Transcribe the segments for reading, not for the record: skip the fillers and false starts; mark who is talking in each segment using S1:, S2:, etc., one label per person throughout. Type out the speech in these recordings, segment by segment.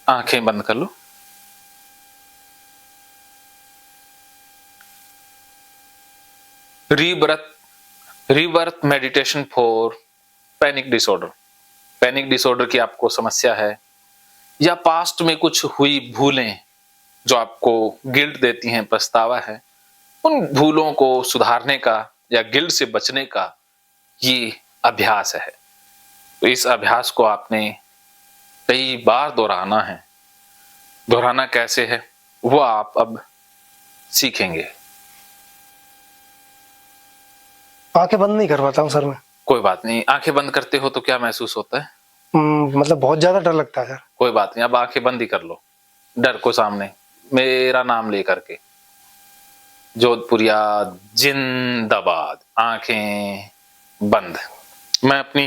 S1: आंखें बंद कर लो। Rebirth meditation for panic disorder. Panic disorder की आपको समस्या है, या पास्ट में कुछ हुई भूलें जो आपको गिल्ट देती हैं, पछतावा है, उन भूलों को सुधारने का या गिल्ट से बचने का ये अभ्यास है। तो इस अभ्यास को आपने कई बार दोहराना है। दोहराना कैसे है वो आप अब सीखेंगे।
S2: आंखें बंद नहीं कर पाता हूँ सर मैं।
S1: कोई बात नहीं, आंखें बंद करते हो तो क्या महसूस होता है?
S2: मतलब बहुत ज्यादा डर लगता है सर।
S1: कोई बात नहीं, अब आंखें बंद ही कर लो, डर को सामने मेरा नाम लेकर के। जोधपुरिया जिंदाबाद। आंखें बंद। मैं अपनी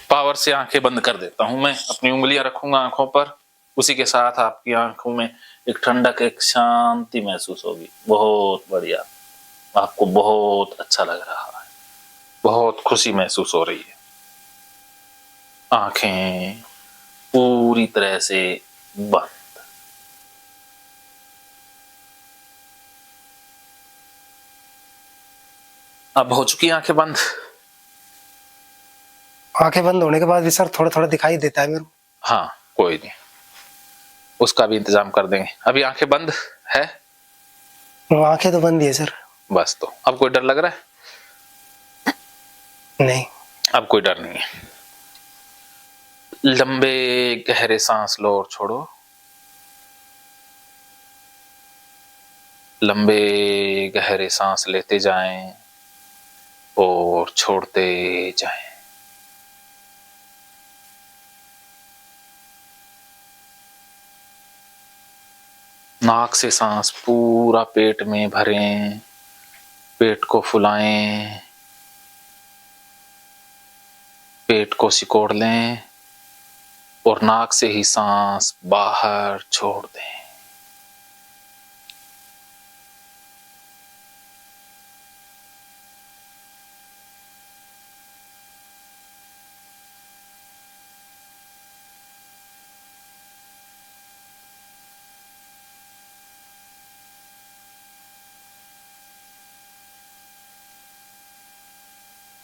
S1: पावर से आंखें बंद कर देता हूं। मैं अपनी उंगलियां रखूंगा आंखों पर, उसी के साथ आपकी आंखों में एक ठंडक, एक शांति महसूस होगी। बहुत बढ़िया, आपको बहुत अच्छा लग रहा है, बहुत खुशी महसूस हो रही है। आंखें पूरी तरह से बंद। अब हो चुकी आंखें बंद।
S2: आंखें बंद होने के बाद भी सर थोड़ा थोड़ा दिखाई देता है मेरे को।
S1: हाँ कोई नहीं, उसका भी इंतजाम कर देंगे। अभी आंखें बंद है?
S2: आंखें तो बंद ही है सर।
S1: बस, तो अब कोई डर लग रहा है?
S2: नहीं।
S1: अब कोई डर नहीं है। लंबे गहरे सांस लो और छोड़ो। लंबे गहरे सांस लेते जाएं और छोड़ते जाएं। नाक से सांस पूरा पेट में भरें, पेट को फुलाएं, पेट को सिकोड़ लें और नाक से ही सांस बाहर छोड़ दें।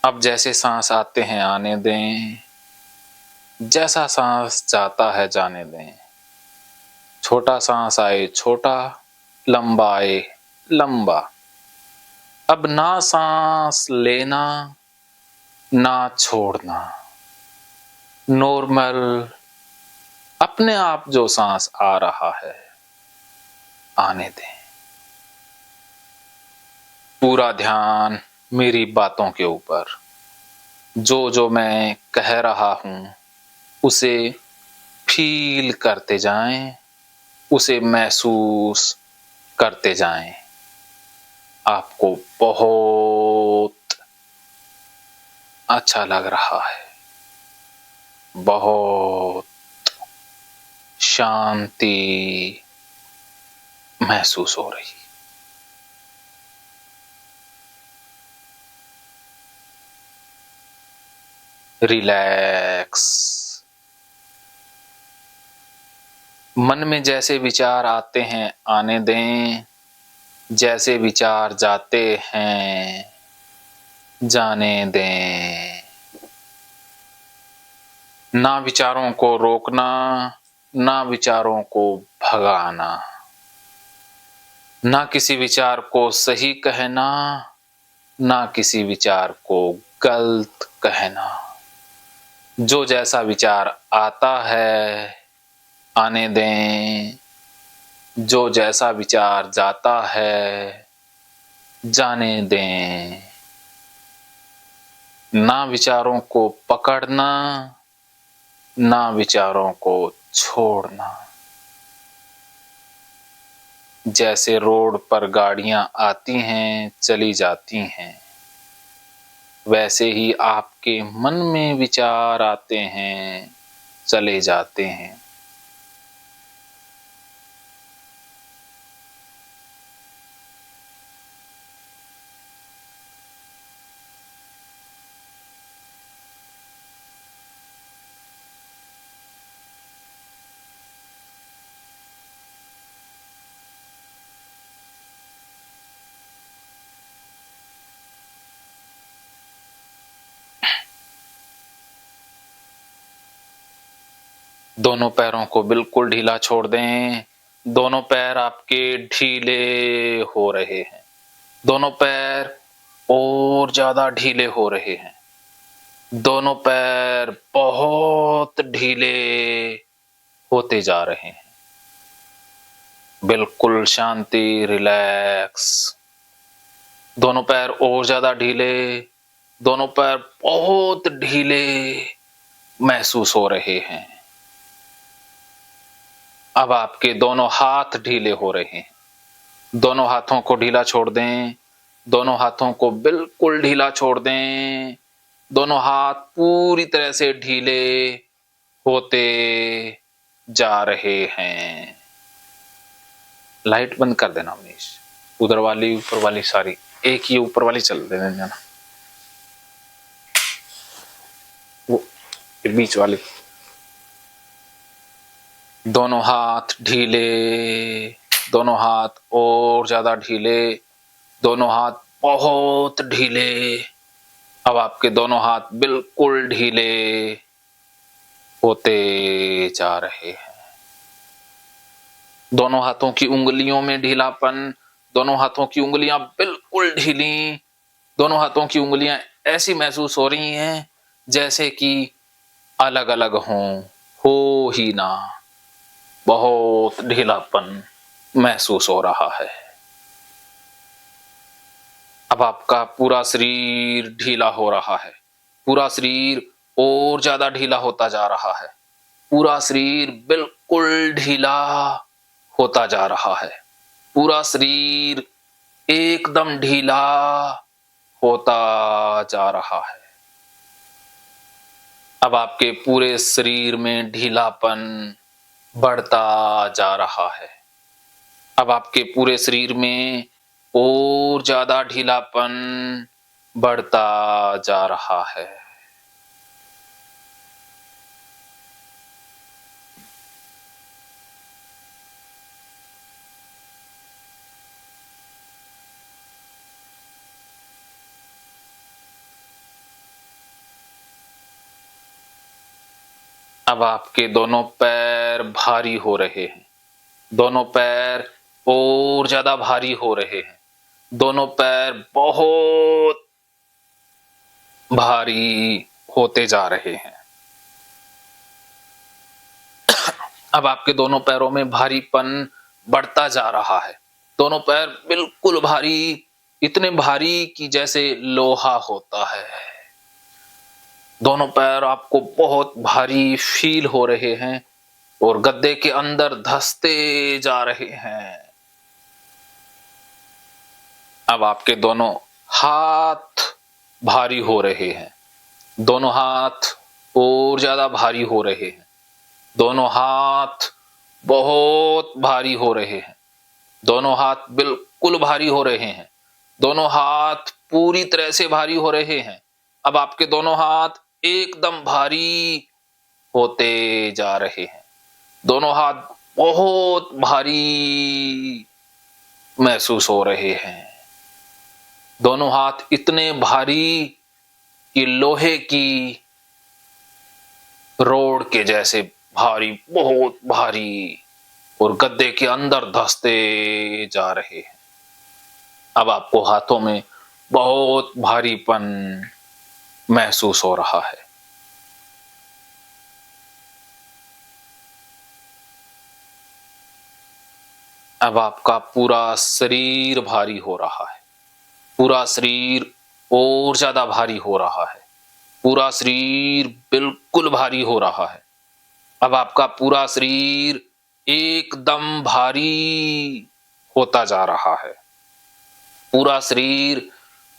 S1: अब जैसे सांस आते हैं आने दें, जैसा सांस जाता है जाने दें। छोटा सांस आए छोटा, लंबा आए लंबा। अब ना सांस लेना ना छोड़ना, नॉर्मल अपने आप जो सांस आ रहा है आने दें। पूरा ध्यान मेरी बातों के ऊपर। जो जो मैं कह रहा हूं उसे फील करते जाएं, उसे महसूस करते जाएं। आपको बहुत अच्छा लग रहा है, बहुत शांति महसूस हो रही। रिलैक्स। मन में जैसे विचार आते हैं आने दें, जैसे विचार जाते हैं जाने दें। ना विचारों को रोकना, ना विचारों को भगाना, ना किसी विचार को सही कहना, ना किसी विचार को गलत कहना। जो जैसा विचार आता है आने दें, जो जैसा विचार जाता है जाने दें। ना विचारों को पकड़ना, ना विचारों को छोड़ना। जैसे रोड पर गाड़ियां आती हैं चली जाती हैं, वैसे ही आपके मन में विचार आते हैं चले जाते हैं। दोनों पैरों को बिल्कुल ढीला छोड़ दें। दोनों पैर आपके ढीले हो रहे हैं। दोनों पैर और ज्यादा ढीले हो रहे हैं। दोनों पैर बहुत ढीले होते जा रहे हैं। बिल्कुल शांति, रिलैक्स। दोनों पैर और ज्यादा ढीले, दोनों पैर बहुत ढीले महसूस हो रहे हैं। अब आपके दोनों हाथ ढीले हो रहे हैं। दोनों हाथों को ढीला छोड़ दें। दोनों हाथों को बिल्कुल ढीला छोड़ दें। दोनों हाथ पूरी तरह से ढीले होते जा रहे हैं। लाइट बंद कर देना मनीष, उधर वाली ऊपर वाली सारी, एक ही ऊपर वाली चल देना, वो बीच वाली। दोनों हाथ ढीले, दोनों हाथ और ज्यादा ढीले, दोनों हाथ बहुत ढीले। अब आपके दोनों हाथ बिल्कुल ढीले होते जा रहे हैं। दोनों हाथों की उंगलियों में ढीलापन, दोनों हाथों की उंगलियां बिल्कुल ढीली। दोनों हाथों की उंगलियां ऐसी महसूस हो रही हैं जैसे कि अलग अलग हों, हो ही ना। बहुत ढीलापन महसूस हो रहा है। अब आपका पूरा शरीर ढीला हो रहा है। पूरा शरीर और ज्यादा ढीला होता जा रहा है। पूरा शरीर बिल्कुल ढीला होता जा रहा है। पूरा शरीर एकदम ढीला होता जा रहा है। अब आपके पूरे शरीर में ढीलापन बढ़ता जा रहा है। अब आपके पूरे शरीर में और ज्यादा ढीलापन बढ़ता जा रहा है। अब आपके दोनों पैर भारी हो रहे हैं। दोनों पैर और ज्यादा भारी हो रहे हैं। दोनों पैर बहुत भारी होते जा रहे हैं। अब आपके दोनों पैरों में भारीपन बढ़ता जा रहा है। दोनों पैर बिल्कुल भारी, इतने भारी कि जैसे लोहा होता है। दोनों पैर आपको बहुत भारी फील हो रहे हैं और गद्दे के अंदर धंसते जा रहे हैं। अब आपके दोनों हाथ भारी हो रहे हैं। दोनों हाथ और ज्यादा भारी हो रहे हैं। दोनों हाथ बहुत भारी हो रहे हैं। दोनों हाथ बिल्कुल भारी हो रहे हैं। दोनों हाथ पूरी तरह से भारी हो रहे हैं। अब आपके दोनों हाथ एकदम भारी होते जा रहे हैं। दोनों हाथ बहुत भारी महसूस हो रहे हैं। दोनों हाथ इतने भारी कि लोहे की रोड के जैसे भारी, बहुत भारी, और गद्दे के अंदर धंसते जा रहे हैं। अब आपको हाथों में बहुत भारीपन महसूस हो रहा है। अब आपका पूरा शरीर भारी हो रहा है। पूरा शरीर और ज्यादा भारी हो रहा है। पूरा शरीर बिल्कुल भारी हो रहा है। अब आपका पूरा शरीर एकदम भारी होता जा रहा है। पूरा शरीर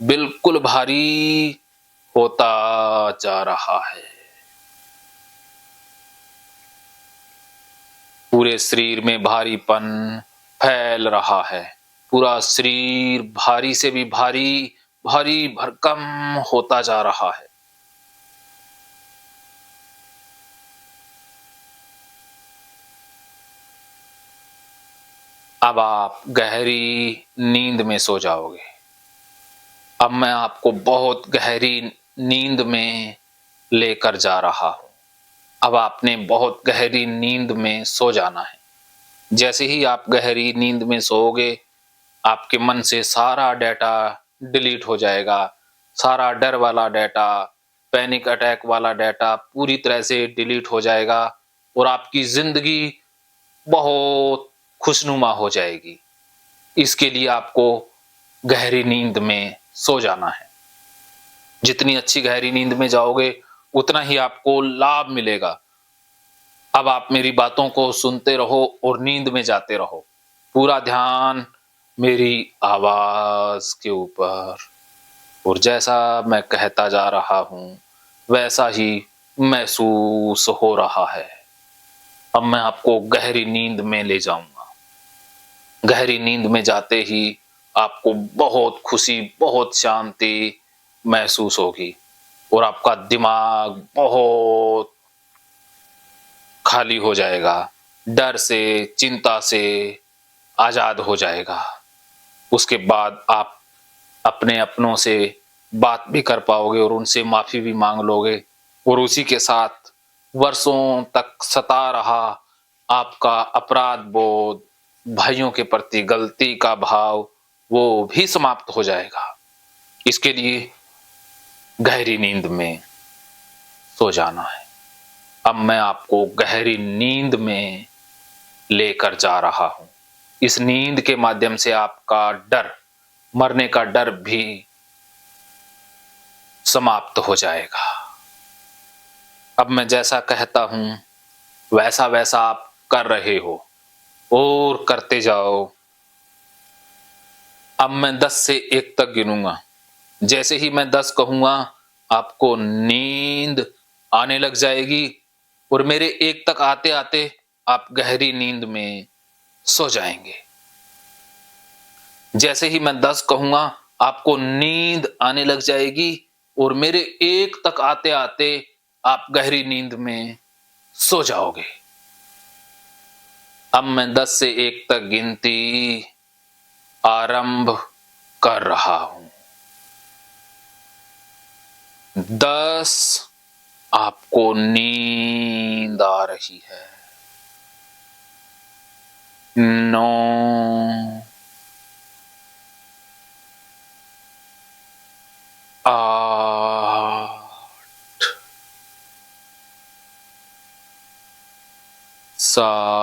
S1: बिल्कुल भारी होता जा रहा है। पूरे शरीर में भारीपन फैल रहा है। पूरा शरीर भारी से भी भारी, भारी भरकम होता जा रहा है। अब आप गहरी नींद में सो जाओगे। अब मैं आपको बहुत गहरी नींद में लेकर जा रहा हूं। अब आपने बहुत गहरी नींद में सो जाना है। जैसे ही आप गहरी नींद में सोओगे, आपके मन से सारा डाटा डिलीट हो जाएगा। सारा डर वाला डाटा, पैनिक अटैक वाला डाटा पूरी तरह से डिलीट हो जाएगा और आपकी जिंदगी बहुत खुशनुमा हो जाएगी। इसके लिए आपको गहरी नींद में सो जाना है। जितनी अच्छी गहरी नींद में जाओगे, उतना ही आपको लाभ मिलेगा। अब आप मेरी बातों को सुनते रहो और नींद में जाते रहो। पूरा ध्यान मेरी आवाज के ऊपर, और जैसा मैं कहता जा रहा हूं वैसा ही महसूस हो रहा है। अब मैं आपको गहरी नींद में ले जाऊंगा। गहरी नींद में जाते ही आपको बहुत खुशी, बहुत शांति महसूस होगी और आपका दिमाग बहुत खाली हो जाएगा। डर से, चिंता से आजाद हो जाएगा। उसके बाद आप अपने अपनों से बात भी कर पाओगे और उनसे माफी भी मांग लोगे, और उसी के साथ वर्षों तक सता रहा आपका अपराध बोध, भाइयों के प्रति गलती का भाव, वो भी समाप्त हो जाएगा। इसके लिए गहरी नींद में सो जाना है। अब मैं आपको गहरी नींद में लेकर जा रहा हूं। इस नींद के माध्यम से आपका डर, मरने का डर भी समाप्त हो जाएगा। अब मैं जैसा कहता हूं वैसा वैसा आप कर रहे हो और करते जाओ। अब मैं 10 से 1 तक गिनूंगा। जैसे ही मैं 10 कहूंगा, आपको नींद आने लग जाएगी और मेरे 1 तक आते आते आप गहरी नींद में सो जाएंगे। जैसे ही मैं 10 कहूंगा, आपको नींद आने लग जाएगी और मेरे 1 तक आते आते आप गहरी नींद में सो जाओगे। अब मैं 10 से 1 तक गिनती आरंभ कर रहा हूं। 10, आपको नींद आ रही है। 9, 8, 7,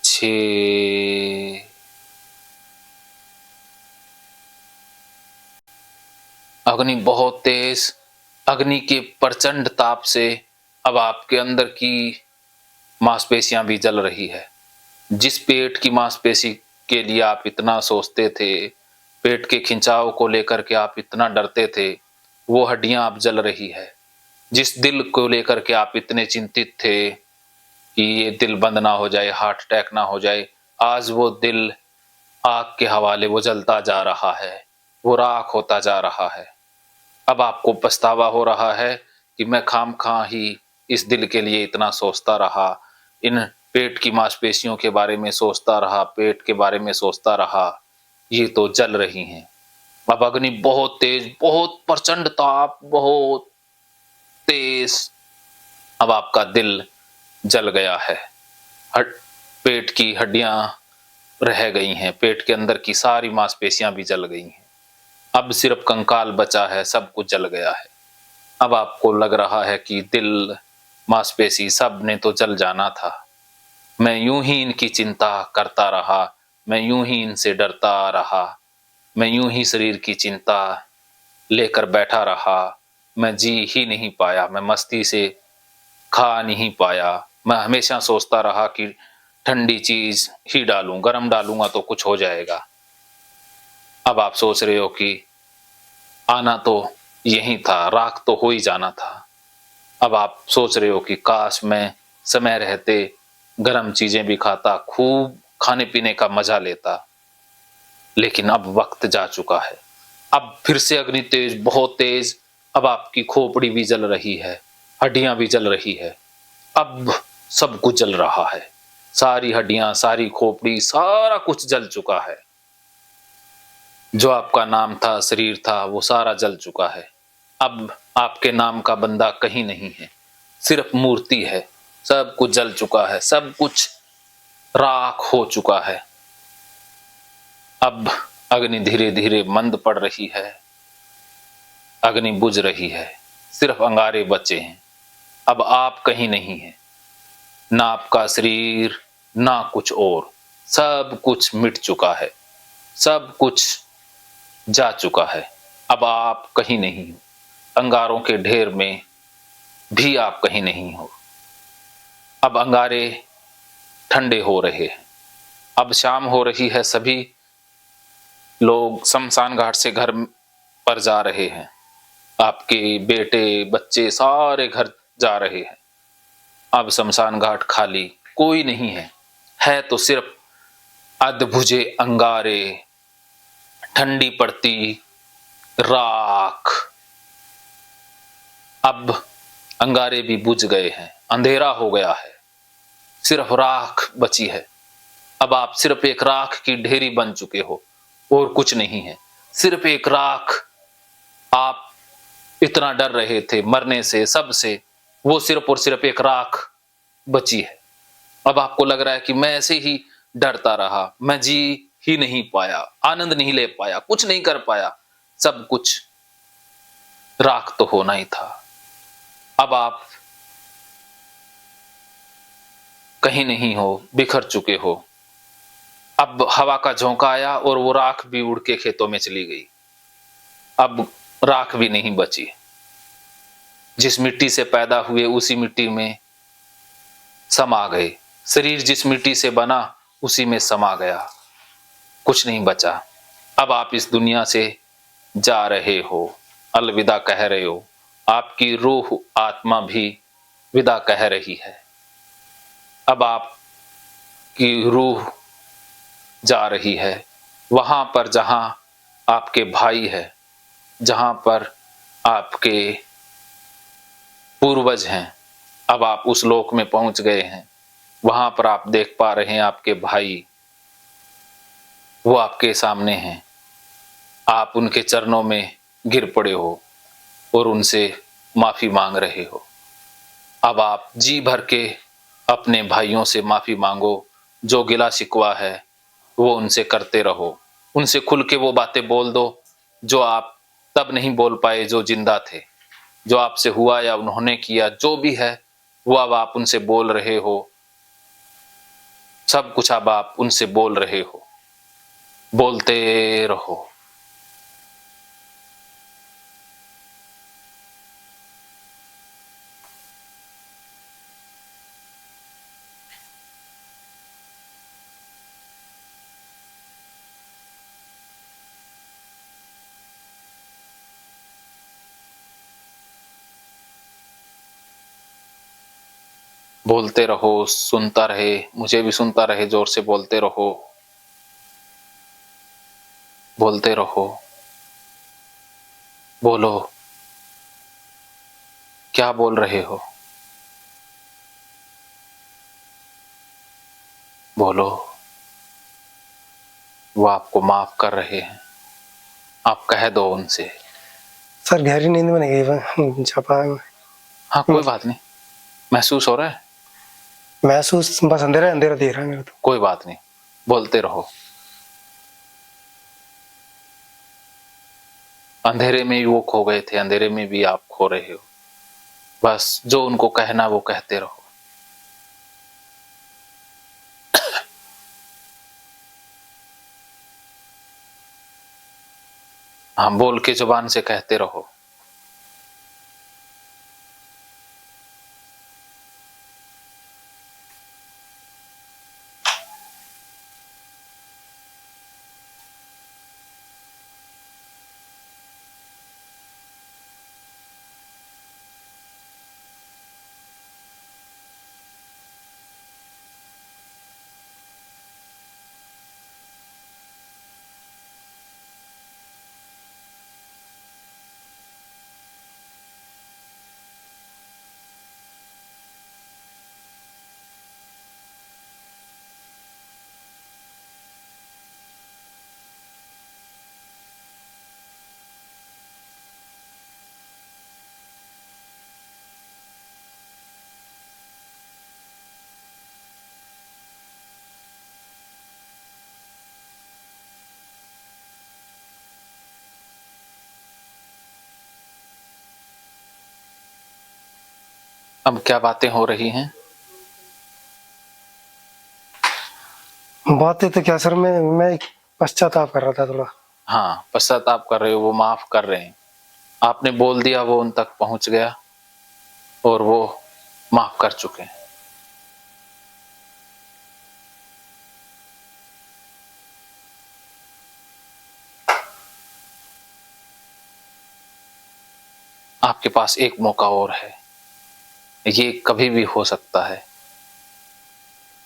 S1: 6, 'अग्नि बहुत तेज, अग्नि के प्रचंड ताप से अब आपके अंदर की मांसपेशियां भी जल रही है। जिस पेट की मांसपेशी के लिए आप इतना सोचते थे, पेट के खिंचाव को लेकर के आप इतना डरते थे, वो हड्डियां अब जल रही है। जिस दिल को लेकर के आप इतने चिंतित थे कि ये दिल बंद ना हो जाए, हार्ट अटैक ना हो जाए, आज वो दिल आग के हवाले वो जलता जा रहा है, वो राख होता जा रहा है। अब आपको पछतावा हो रहा है कि मैं खामखा ही इस दिल के लिए इतना सोचता रहा, इन पेट की मांसपेशियों के बारे में सोचता रहा, पेट के बारे में सोचता रहा, ये तो जल रही हैं। अब अग्नि बहुत तेज, बहुत प्रचंड ताप, बहुत तेज, अब आपका दिल जल गया है। पेट की हड्डियां रह गई हैं, पेट के अंदर की सारी मांसपेशियां भी जल गई हैं। अब सिर्फ कंकाल बचा है, सब कुछ जल गया है। अब आपको लग रहा है कि दिल, मांसपेशी सब ने तो जल जाना था। मैं यूं ही इनकी चिंता करता रहा, मैं यूं ही इनसे डरता रहा, मैं यूं ही शरीर की चिंता लेकर बैठा रहा। मैं जी ही नहीं पाया, मैं मस्ती से खा नहीं पाया। मैं हमेशा सोचता रहा कि ठंडी चीज ही डालूं, गर्म डालूंगा तो कुछ हो जाएगा। अब आप सोच रहे हो कि आना तो यही था, राख तो हो ही जाना था। अब आप सोच रहे हो कि काश मैं समय रहते गर्म चीजें भी खाता, खूब खाने पीने का मजा लेता, लेकिन अब वक्त जा चुका है। अब फिर से अग्नि तेज, बहुत तेज, अब आपकी खोपड़ी भी जल रही है, हड्डियां भी जल रही है, अब सब कुछ जल रहा है। सारी हड्डियां, सारी खोपड़ी, सारा कुछ जल चुका है। जो आपका नाम था, शरीर था, वो सारा जल चुका है। अब आपके नाम का बंदा कहीं नहीं है, सिर्फ मूर्ति है। सब कुछ जल चुका है, सब कुछ राख हो चुका है। अब अग्नि धीरे धीरे मंद पड़ रही है, अग्नि बुझ रही है, सिर्फ अंगारे बचे हैं। अब आप कहीं नहीं हैं, ना आपका शरीर, ना कुछ और। सब कुछ मिट चुका है, सब कुछ जा चुका है। अब आप कहीं नहीं हो, अंगारों के ढेर में भी आप कहीं नहीं हो। अब अंगारे ठंडे हो रहे हैं, अब शाम हो रही है, सभी लोग शमशान घाट से घर पर जा रहे हैं। आपके बेटे बच्चे सारे घर जा रहे हैं। अब शमशान घाट खाली, कोई नहीं है तो सिर्फ अधबुझे अंगारे, ठंडी पड़ती राख। अब अंगारे भी बुझ गए हैं, अंधेरा हो गया है, सिर्फ राख बची है। अब आप सिर्फ एक राख की ढेरी बन चुके हो और कुछ नहीं है, सिर्फ एक राख। आप इतना डर रहे थे मरने से, सबसे, वो सिर्फ और सिर्फ एक राख बची है। अब आपको लग रहा है कि मैं ऐसे ही डरता रहा, मैं जी ही नहीं पाया, आनंद नहीं ले पाया, कुछ नहीं कर पाया, सब कुछ राख तो होना ही था। अब आप कहीं नहीं हो, बिखर चुके हो। अब हवा का झोंका आया और वो राख भी उड़ के खेतों में चली गई। अब राख भी नहीं बची। जिस मिट्टी से पैदा हुए उसी मिट्टी में समा गए, शरीर जिस मिट्टी से बना उसी में समा गया, कुछ नहीं बचा। अब आप इस दुनिया से जा रहे हो, अलविदा कह रहे हो। आपकी रूह आत्मा भी विदा कह रही है। अब आपकी रूह जा रही है वहां पर जहां आपके भाई है, जहां पर आपके पूर्वज हैं। अब आप उस लोक में पहुंच गए हैं, वहां पर आप देख पा रहे हैं आपके भाई, वो आपके सामने हैं। आप उनके चरणों में गिर पड़े हो और उनसे माफी मांग रहे हो। अब आप जी भर के अपने भाइयों से माफी मांगो, जो गिला शिकवा है वो उनसे करते रहो, उनसे खुल के वो बातें बोल दो जो आप तब नहीं बोल पाए जो जिंदा थे। जो आपसे हुआ या उन्होंने किया, जो भी है वो अब आप उनसे बोल रहे हो, सब कुछ अब आप उनसे बोल रहे हो। बोलते रहो। बोलते रहो, सुनता रहे, मुझे भी सुनता रहे, जोर से बोलते रहो, बोलते रहो। बोलो, क्या बोल रहे हो? बोलो। वो आपको माफ कर रहे हैं, आप कह दो उनसे।
S2: सर गहरी नींद में नहीं गई छपा।
S1: हाँ कोई बात नहीं, महसूस हो रहा है,
S2: महसूस बस अंधेरा अंधेरा दिख रहा है मेरे तो।
S1: कोई बात नहीं, बोलते रहो। अंधेरे में भी वो खो गए थे, अंधेरे में भी आप खो रहे हो। बस जो उनको कहना वो कहते रहो। हाँ, बोल के जुबान से कहते रहो। अब क्या बातें हो रही हैं?
S2: बातें तो क्या सर, मैं पश्चाताप कर रहा था थोड़ा।
S1: हाँ, पश्चाताप कर रहे हो, वो माफ कर रहे हैं। आपने बोल दिया, वो उन तक पहुंच गया और वो माफ कर चुके हैं। आपके पास एक मौका और है। ये कभी भी हो सकता है।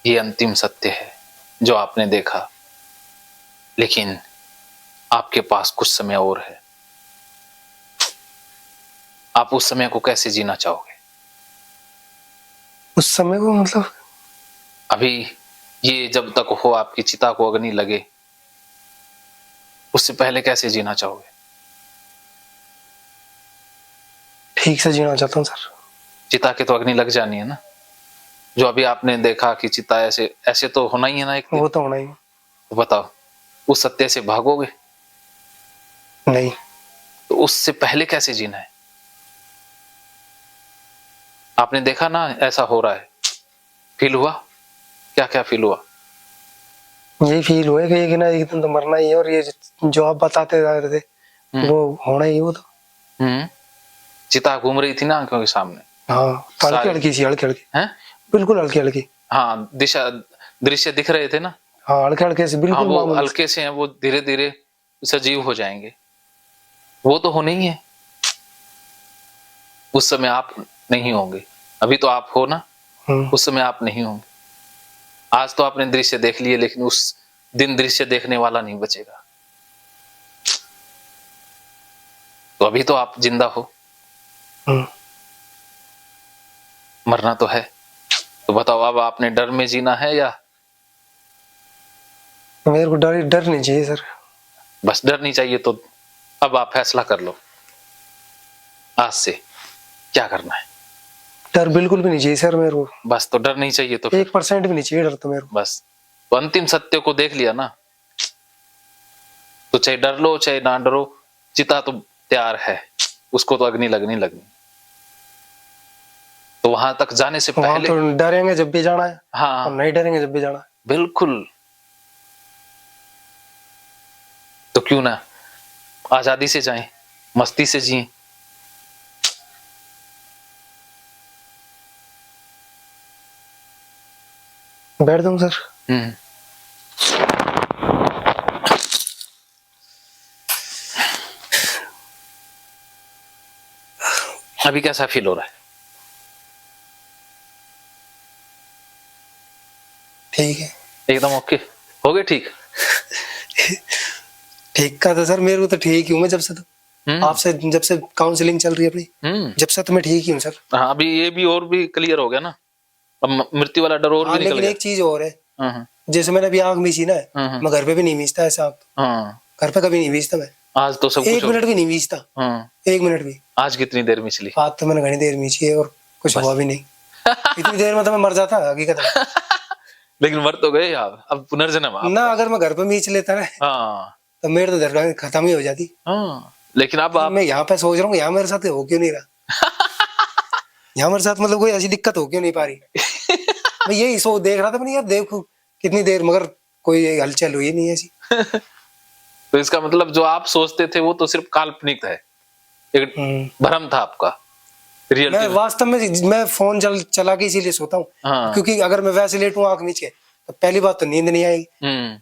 S1: ये अंतिम सत्य है जो आपने देखा, लेकिन आपके पास कुछ समय और है। आप उस समय को कैसे जीना चाहोगे?
S2: उस समय को मतलब
S1: अभी ये जब तक हो, आपकी चिता को अग्नि लगे, उससे पहले कैसे जीना चाहोगे?
S2: ठीक से जीना चाहता हूँ सर।
S1: चिता के तो अग्नि लग जानी है ना। जो अभी आपने देखा कि चिता ऐसे ऐसे तो होना ही है ना एक दिन।
S2: वो तो होना ही
S1: तो बताओ, उस सत्य से भागोगे?
S2: नहीं।
S1: तो उससे पहले कैसे जीना है? आपने देखा ना ऐसा हो रहा है, फील हुआ? क्या क्या फील हुआ?
S2: यही फील हुआ कि एक ना एक दिन तो मरना ही है, और ये जो आप बताते जा रहे थे वो होना ही है, वो तो।
S1: हम्म। चिता घूम रही थी ना आंखों के सामने।
S2: हाँ, हल्की
S1: सारी
S2: हल्की सी, हल्की हल्की,
S1: हैं?
S2: बिल्कुल हल्की हल्की।
S1: हाँ, दिशा दृश्य दिख रहे थे ना।
S2: हाँ, हल्के हल्के से,
S1: हाँ,
S2: बिल्कुल
S1: वो
S2: मामूली से।
S1: हल्के से हैं, वो धीरे धीरे सजीव हो जाएंगे। वो तो होने ही है। उस समय आप नहीं होंगे। अभी तो आप हो ना,
S2: हम्म।
S1: उस समय आप नहीं होंगे। आज तो आपने दृश्य देख लिए, लेकिन उस दिन दृश्य देखने वाला नहीं बचेगा। तो अभी तो आप जिंदा हो,
S2: हम्म।
S1: मरना तो है। तो बताओ, अब आपने डर में जीना है या
S2: मेरे को डर डर नहीं चाहिए सर।
S1: बस डर नहीं चाहिए? तो अब आप फैसला कर लो आज से, क्या करना है।
S2: डर बिल्कुल भी नहीं चाहिए सर मेरे को।
S1: बस तो डर नहीं चाहिए तो फिर
S2: 1% भी नहीं चाहिए डर तो मेरे को।
S1: बस। तो अंतिम सत्य को देख लिया ना, तो चाहे डर लो चाहे ना डरो, चिता तो तैयार है, उसको तो अग्नि लगनी लगनी। तो वहां तक जाने से
S2: वहां
S1: पहले
S2: तो डरेंगे जब भी जाना है, और
S1: हाँ,
S2: नहीं डरेंगे जब भी जाना है।
S1: बिल्कुल। तो क्यों ना आजादी से जाएं, मस्ती से जिए।
S2: बैठ दूं सर?
S1: हम्म। अभी कैसा फील हो रहा है?
S2: ठीक है।
S1: एकदम ओके हो गए? ठीक।
S2: ठीक का तो सर मेरे को तो ठीक ही हूँ मैं, जब से तो आपसे जब से काउंसलिंग चल रही है अपनी, जब से तो मैं ठीक ही हूँ सर।
S1: हाँ, अभी ये भी और भी क्लियर हो गया ना। अब मृत्यु वाला डर और
S2: हाँ,
S1: भी निकल
S2: लेकिन
S1: गया।
S2: एक चीज और है,
S1: हाँ
S2: जैसे मैंने अभी आग मीची ना,
S1: हाँ
S2: मैं घर पे भी नहीं मीचता ऐसा आग तो।
S1: हाँ।
S2: घर पे कभी नहीं मीचता मैं।
S1: आज तो सब कुछ
S2: 1
S1: हो
S2: मिनट
S1: गया।
S2: भी नहीं मीचता।
S1: हाँ।
S2: 1 मिनट भी।
S1: आज कितनी देर में चली?
S2: आज तो मैंने घनी देर मीची है और कुछ
S1: बस।
S2: हुआ भी नहीं। इतनी देर में तो मैं मर जाता हकीकत में।
S1: लेकिन मर तो गए आप, अब पुनर्जन्म
S2: ना,
S1: आपका।
S2: अगर मैं घर पे मीच लेता ना
S1: हाँ
S2: तो मेरे तो दरगाह खत्म ही हो जाती।
S1: हाँ। लेकिन अब
S2: लेकिन
S1: आप
S2: मैं यहाँ पे सोच रहा हूँ, यहाँ मेरे साथ हो क्यों नहीं रहा। यहाँ मेरे साथ मतलब कोई ऐसी दिक्कत हो क्यों नहीं पा रही। मैं यही सोच देख रहा था, मैंने यार देखो कितनी देर, मगर कोई हलचल हुई नहीं ऐसी।
S1: तो इसका मतलब जो आप सोचते थे वो तो सिर्फ काल्पनिक है, एक भ्रम था आपका।
S2: मैं
S1: रियलिटी में
S2: वास्तव में मैं फोन चला के इसीलिए सोता हूँ,
S1: हाँ।
S2: क्योंकि अगर मैं वैसे लेटूं आंख मीच के तो पहली बात तो नींद नहीं आएगी,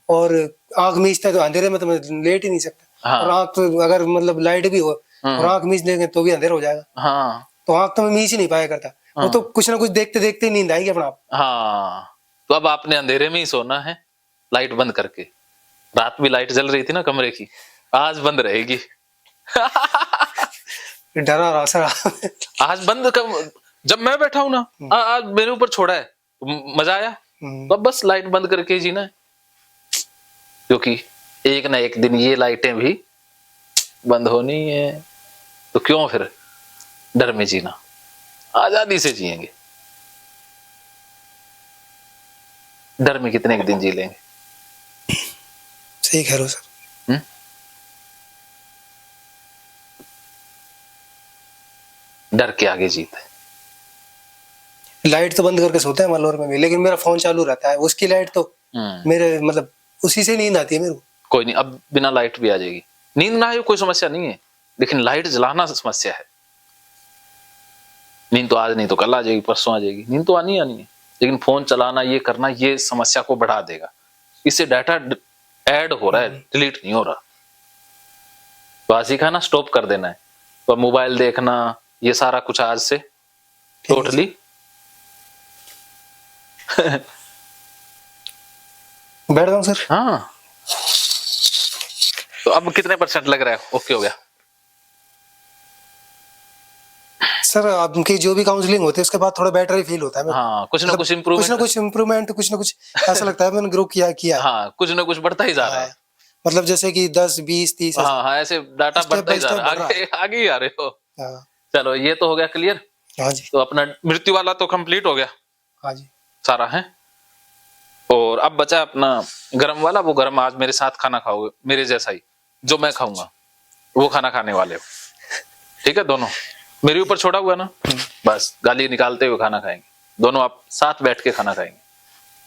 S2: और आंख मीचता है तो अंधेरे में तो मैं लेट ही नहीं सकता।
S1: हाँ
S2: और आंख तो अगर मतलब लाइट भी हो और
S1: हाँ
S2: आंख मीच देंगे तो भी अंधेरा हो जाएगा,
S1: हाँ
S2: तो आंख तो मैं मीच ही नहीं पाया करता। वो तो कुछ ना कुछ देखते देखते ही नींद आएगी अपना आप।
S1: हाँ। तो अब आपने अंधेरे में ही सोना है, लाइट बंद करके। रात भी लाइट जल रही थी ना कमरे की, आज बंद रहेगी।
S2: डरा रहा सर।
S1: आज बंद कर, जब मैं बैठा हूं ना, आज मेरे ऊपर छोड़ा है तो मजा आया। तो अब बस लाइट बंद करके ही जीना है, क्योंकि एक ना एक दिन ये लाइटें भी बंद होनी है। तो क्यों फिर डर में जीना, आजादी से जिएंगे। डर में कितने दिन जी लेंगे?
S2: सही कह रहे हो सर।
S1: डर के आगे जीत है।
S2: लाइट तो बंद करके सोते हैं मलोर में भी, लेकिन मेरा फोन चालू रहता है, उसकी लाइट तो मेरे मतलब उसी से नींद आती है मेरे को।
S1: कोई नहीं, अब बिना लाइट भी आ जाएगी, नींद ना आए कोई समस्या नहीं है, लेकिन लाइट जलाना समस्या है। नींद तो आज नहीं तो कल आ जाएगी, परसों आ जाएगी, नींद तो आनी है, लेकिन फोन चलाना ये करना ये समस्या को बढ़ा देगा। इससे डाटा ऐड हो रहा है, डिलीट नहीं हो रहा। बासी खाना स्टॉप कर देना है, तो मोबाइल देखना ये सारा कुछ आज से टोटली
S2: बैठ जाऊं सर?
S1: हाँ। तो अब कितने % लग रहा है? ओके हो गया
S2: सर। आपकी जो भी काउंसलिंग होती है उसके बाद थोड़ा बेटर ही फील होता है।
S1: हाँ, कुछ ना कुछ इम्प्रूवमेंट,
S2: कुछ ना कुछ ऐसा लगता है मैंने ग्रो किया।
S1: हाँ, कुछ ना कुछ बढ़ता ही जा रहा है।
S2: मतलब जैसे कि 10, 20, 30
S1: हाँ, ऐसे डाटा बढ़ता ही जा रहा है, आगे ही आ रहे हो। चलो ये तो हो गया क्लियर।
S2: हाँ जी।
S1: तो अपना मृत्यु वाला तो कंप्लीट हो गया।
S2: हाँ जी।
S1: सारा है। और अब बचा अपना गरम वाला, वो गरम आज मेरे साथ खाना खाओगे, मेरे जैसा ही जो मैं खाऊंगा वो खाना खाने वाले हो, ठीक है? दोनों मेरे ऊपर छोड़ा हुआ ना, बस गाली निकालते हुए खाना खाएंगे दोनों, आप साथ बैठ के खाना खाएंगे,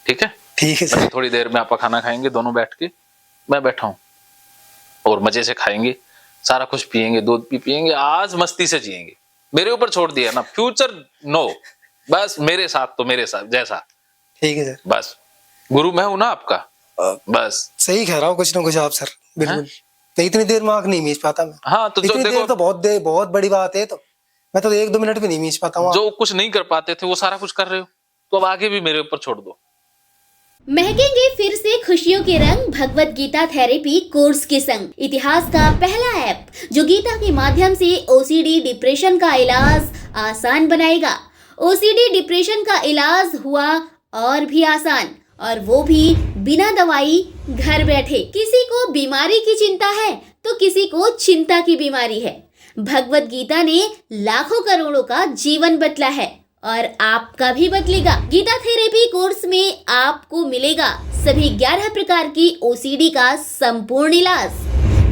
S1: ठीक है?
S2: ठीक है सर।
S1: थोड़ी देर में आप खाना खाएंगे दोनों बैठ के, मैं बैठा हूं, और मजे से खाएंगे, सारा कुछ पिएंगे, दूध भी पिएंगे, आज मस्ती से जिएंगे। मेरे ऊपर छोड़ दिया ना, फ्यूचर नो, बस मेरे साथ तो मेरे साथ जैसा।
S2: ठीक है सर।
S1: बस गुरु मैं हूं ना आपका, बस।
S2: सही कह रहा हूँ कुछ ना कुछ आप सर, बिल्कुल। तो इतनी देर में आंख नहीं मीच पाता मैं।
S1: हाँ, तो जो
S2: इतनी
S1: देखो
S2: देर तो बहुत बड़ी बात है। तो मैं तो 1-2 मिनट भी नहीं मीच पाता हूँ।
S1: जो कुछ नहीं कर पाते थे वो सारा कुछ कर रहे हो, तो अब आगे भी मेरे ऊपर छोड़ दो।
S3: महकेंगे फिर से खुशियों के रंग भगवत गीता थेरेपी कोर्स के संग। इतिहास का पहला ऐप जो गीता के माध्यम से ओसीडी डिप्रेशन का इलाज आसान बनाएगा। ओसीडी डिप्रेशन का इलाज हुआ और भी आसान, और वो भी बिना दवाई, घर बैठे। किसी को बीमारी की चिंता है तो किसी को चिंता की बीमारी है। भगवत गीता ने लाखों करोड़ों का जीवन बदला है और आपका भी बदलेगा। गीता थेरेपी कोर्स में आपको मिलेगा सभी 11 प्रकार की ओसीडी का संपूर्ण इलाज,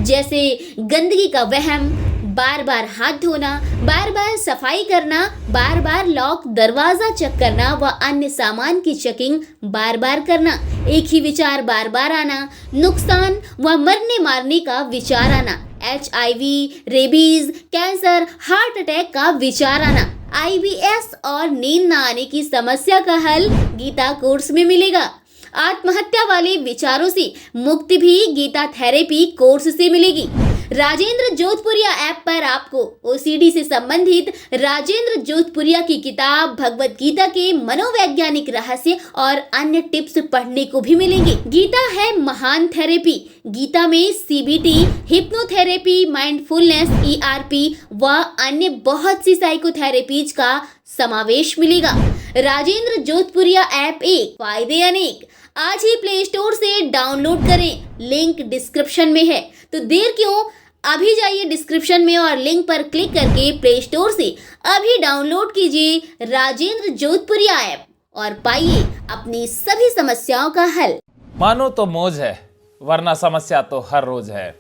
S3: जैसे गंदगी का वहम, बार बार हाथ धोना, बार बार सफाई करना, बार बार लॉक दरवाजा चेक करना व अन्य सामान की चेकिंग बार बार करना, एक ही विचार बार बार आना, नुकसान व मरने मारने का विचार आना, HIV, rabies, cancer, heart attack का विचार आना, IBS और नींद न आने की समस्या का हल गीता कोर्स में मिलेगा। आत्महत्या वाले विचारों से मुक्ति भी गीता थेरेपी कोर्स से मिलेगी। राजेंद्र जोधपुरिया ऐप पर आपको ओसीडी से संबंधित राजेंद्र जोधपुरिया की किताब भगवत गीता के मनोवैज्ञानिक रहस्य और अन्य टिप्स पढ़ने को भी मिलेंगे। गीता है महान थेरेपी। गीता में CBT, हिप्नोथेरेपी, माइंडफुलनेस, ERP व अन्य बहुत सी साइकोथेरेपीज का समावेश मिलेगा। राजेंद्र जोधपुरिया ऐप एक, फायदे अनेक। आज ही प्ले स्टोर से डाउनलोड करें, लिंक डिस्क्रिप्शन में है। तो देर क्यों, अभी जाइए डिस्क्रिप्शन में और लिंक पर क्लिक करके प्ले स्टोर से अभी डाउनलोड कीजिए राजेंद्र जोधपुरिया ऐप और पाइए अपनी सभी समस्याओं का हल।
S4: मानो तो मौज है, वरना समस्या तो हर रोज है।